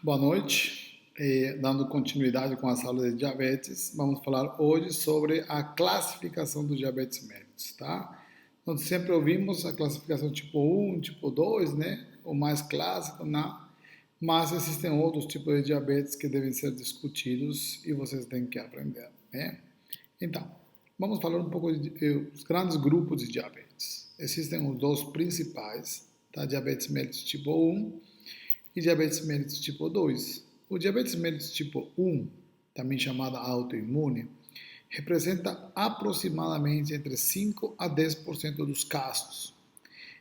Boa noite. Dando continuidade com as aulas de diabetes, vamos falar hoje sobre a classificação do diabetes mellitus, tá? Nós sempre ouvimos a classificação tipo 1, tipo 2, né? O mais clássico, né? Mas existem outros tipos de diabetes que devem ser discutidos e vocês têm que aprender, né? Então, vamos falar um pouco dos grandes grupos de diabetes. Existem os dois principais, tá? Diabetes mellitus tipo 1 e diabetes mellitus tipo 2. O diabetes mellitus tipo 1, também chamado autoimune, representa aproximadamente entre 5 a 10% dos casos,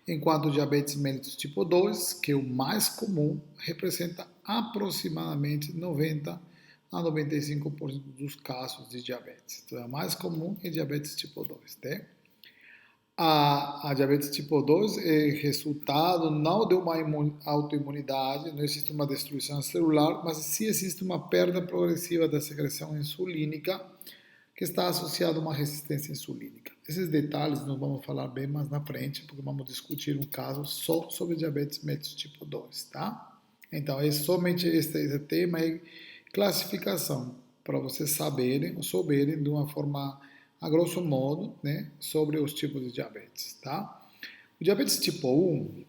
enquanto o diabetes mellitus tipo 2, que é o mais comum, representa aproximadamente 90 a 95% dos casos de diabetes. Então, é o mais comum é diabetes tipo 2, tá? A diabetes tipo 2 é resultado não de uma autoimunidade, não existe uma destruição celular, mas sim existe uma perda progressiva da secreção insulínica que está associada a uma resistência insulínica. Esses detalhes nós vamos falar bem mais na frente, porque vamos discutir um caso só sobre diabetes mellitus tipo 2, tá? Então, é somente esse tema é classificação, para vocês saberem ou souberem de uma forma a grosso modo, né, sobre os tipos de diabetes, tá? O diabetes tipo 1,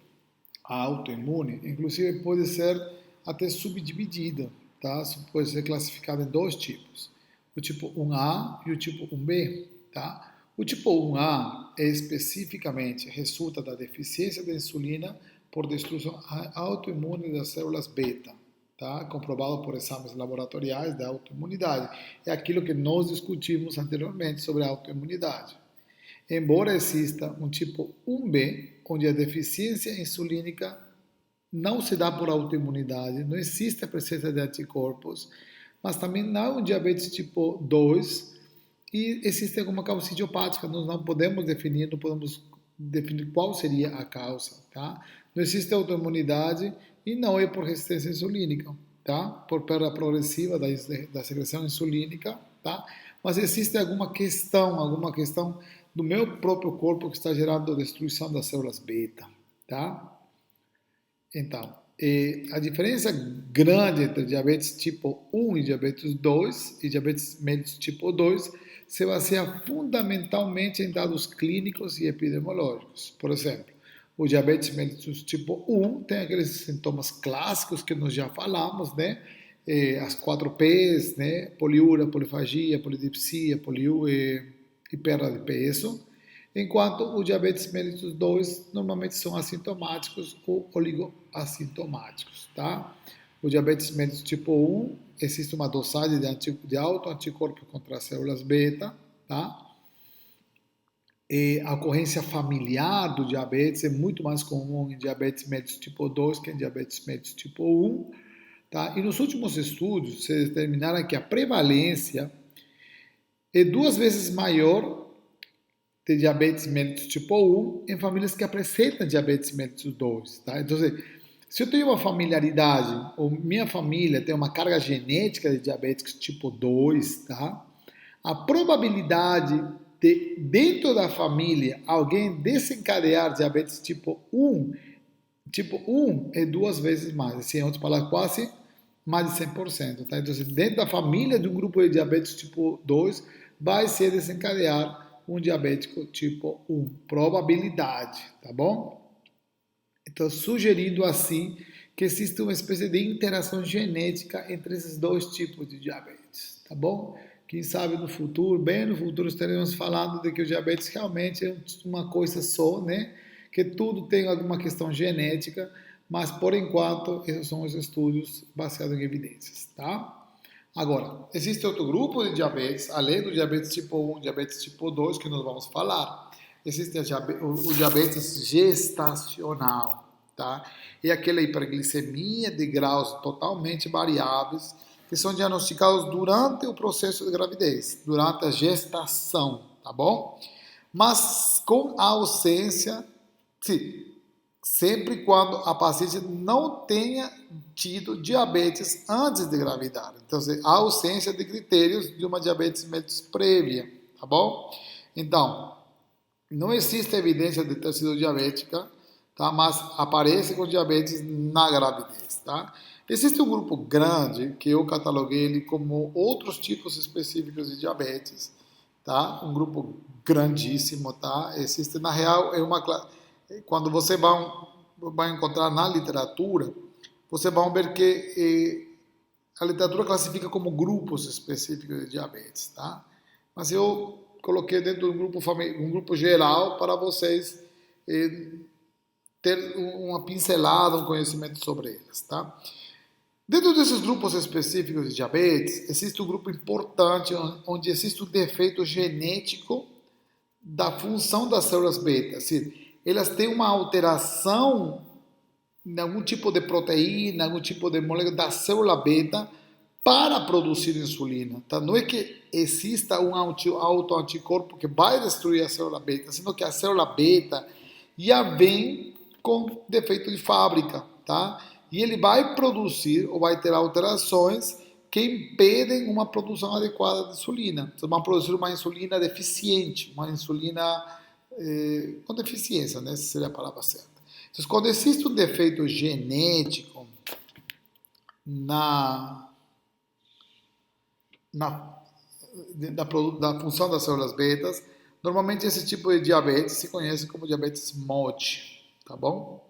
a autoimune, inclusive pode ser até subdividida, tá? Pode ser classificada em dois tipos, o tipo 1A e o tipo 1B, tá? O tipo 1A é especificamente resulta da deficiência da insulina por destruição autoimune das células beta, tá? Comprovado por exames laboratoriais da autoimunidade. É aquilo que nós discutimos anteriormente sobre a autoimunidade. Embora exista um tipo 1B, onde a deficiência insulínica não se dá por autoimunidade, não existe a presença de anticorpos, mas também não é um diabetes tipo 2 e existe alguma causa idiopática, nós não podemos definir, não podemos definir qual seria a causa, tá? Não existe autoimunidade e não é por resistência insulínica, tá? Por perda progressiva da secreção insulínica, tá? Mas existe alguma questão do meu próprio corpo que está gerando destruição das células beta, tá? Então, a diferença grande entre diabetes tipo 1 e diabetes 2 e diabetes mellitus tipo 2 se baseia fundamentalmente em dados clínicos e epidemiológicos. Por exemplo, o diabetes mellitus tipo 1 tem aqueles sintomas clássicos que nós já falamos, né? As 4 P's, né? Poliúria, polifagia, polidipsia, e perda de peso, enquanto o diabetes mellitus 2 normalmente são assintomáticos ou oligoassintomáticos, tá? O diabetes mellitus tipo 1, existe uma dosagem de autoanticorpo contra as células beta, tá? E a ocorrência familiar do diabetes é muito mais comum em diabetes mellitus tipo 2 que em diabetes mellitus tipo 1, tá? E nos últimos estudos, se determinaram que a prevalência é 2 vezes maior de diabetes mellitus tipo 1 em famílias que apresentam diabetes mellitus 2, tá? Então, se eu tenho uma familiaridade, ou minha família tem uma carga genética de diabetes tipo 2, tá? A probabilidade de, dentro da família, alguém desencadear diabetes tipo 1 é 2 vezes mais, assim, em outras palavras, quase mais de 100%, tá? Então, dentro da família de um grupo de diabetes tipo 2, vai se desencadear um diabético tipo 1, probabilidade, tá bom? Então, sugerindo assim que existe uma espécie de interação genética entre esses dois tipos de diabetes, tá bom? Quem sabe no futuro, bem no futuro, estaremos falando de que o diabetes realmente é uma coisa só, né? Que tudo tem alguma questão genética, mas por enquanto esses são os estudos baseados em evidências, tá? Agora, existe outro grupo de diabetes, além do diabetes tipo 1 e diabetes tipo 2, que nós vamos falar. Existe o diabetes gestacional, tá? E aquela hiperglicemia de graus totalmente variáveis, que são diagnosticados durante o processo de gravidez, durante a gestação, tá bom? Mas com a ausência, sim, sempre quando a paciente não tenha tido diabetes antes de engravidar. Então, a ausência de critérios de uma diabetes mellitus prévia, tá bom? Então, não existe evidência de ter sido diabética, tá? Mas aparece com diabetes na gravidez, tá? Existe um grupo grande que eu cataloguei ele como outros tipos específicos de diabetes, tá? Um grupo grandíssimo, tá? Existe, na real, quando você vai encontrar na literatura, você vai ver que a literatura classifica como grupos específicos de diabetes, tá? Mas eu coloquei dentro de um grupo geral para vocês ter uma pincelada, um conhecimento sobre eles, tá? Dentro desses grupos específicos de diabetes, existe um grupo importante onde existe um defeito genético da função das células beta. Assim, elas têm uma alteração em algum tipo de proteína, algum tipo de molécula da célula beta para produzir insulina. Tá? Não é que exista um autoanticorpo que vai destruir a célula beta, sino que a célula beta já vem com defeito de fábrica, tá? E ele vai produzir ou vai ter alterações que impedem uma produção adequada de insulina. Então, vão produzir uma insulina deficiente, uma insulina com deficiência, né? Essa seria a palavra certa. Então, quando existe um defeito genético da função das células betas, normalmente esse tipo de diabetes se conhece como diabetes MOD, tá bom?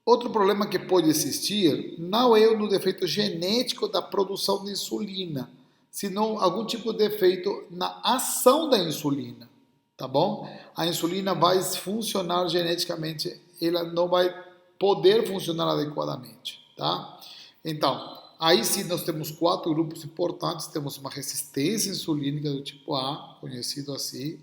Outro problema que pode existir não é no defeito genético da produção de insulina, senão algum tipo de defeito na ação da insulina, tá bom? A insulina vai funcionar geneticamente, ela não vai poder funcionar adequadamente, tá? Então, aí sim nós temos 4 grupos importantes, temos uma resistência insulínica do tipo A, conhecido assim,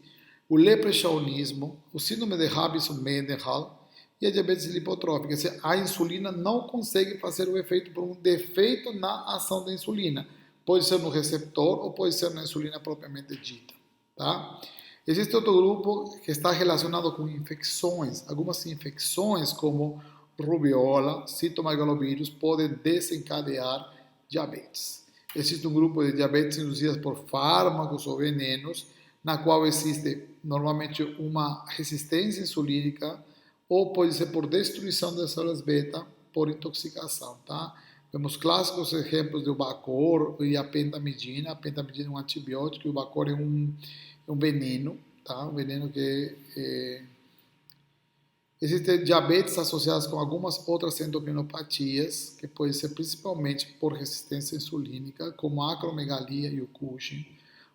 o leprechaunismo, o síndrome de Robinson-Mendenhall e a diabetes lipotrófica. A insulina não consegue fazer o efeito por um defeito na ação da insulina. Pode ser no receptor ou pode ser na insulina propriamente dita. Tá? Existe outro grupo que está relacionado com infecções. Algumas infecções, como rubiola, citomegalovírus, podem desencadear diabetes. Existe um grupo de diabetes induzidas por fármacos ou venenos, na qual existe normalmente uma resistência insulínica ou pode ser por destruição das células beta por intoxicação, tá? Temos clássicos exemplos do Bacor e a pentamidina. A pentamidina é um antibiótico e o Bacor é um veneno, tá? Um veneno que existem diabetes associados com algumas outras endocrinopatias, que pode ser principalmente por resistência insulínica, como a acromegalia e o Cushing.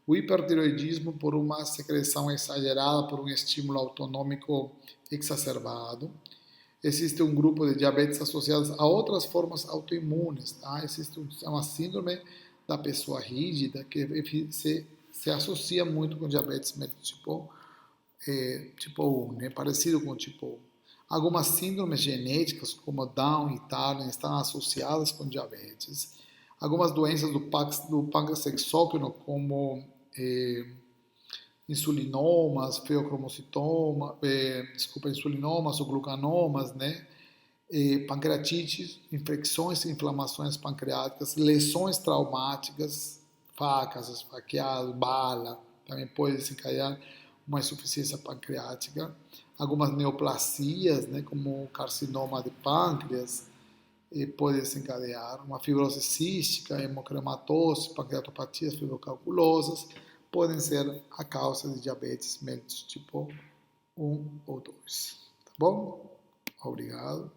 O hipertiroidismo por uma secreção exagerada, por um estímulo autonômico exacerbado. Existe um grupo de diabetes associados a outras formas autoimunes. Tá? Existe uma síndrome da pessoa rígida que se associa muito com diabetes tipo 1, né? Parecido com o tipo 1. Algumas síndromes genéticas, como Down e Tarling, estão associadas com diabetes. Algumas doenças do pâncreas exócrino, como insulinomas, insulinomas ou glucanomas, né? Pancreatites, infecções e inflamações pancreáticas, lesões traumáticas, facas, esfaqueados, bala, também pode desencadear uma insuficiência pancreática. Algumas neoplasias, né, como o carcinoma de pâncreas, pode desencadear uma fibrose cística, hemocrematose, pancreatopatias fibrocalculosas, podem ser a causa de diabetes mellitus tipo 1 ou 2. Tá bom? Obrigado.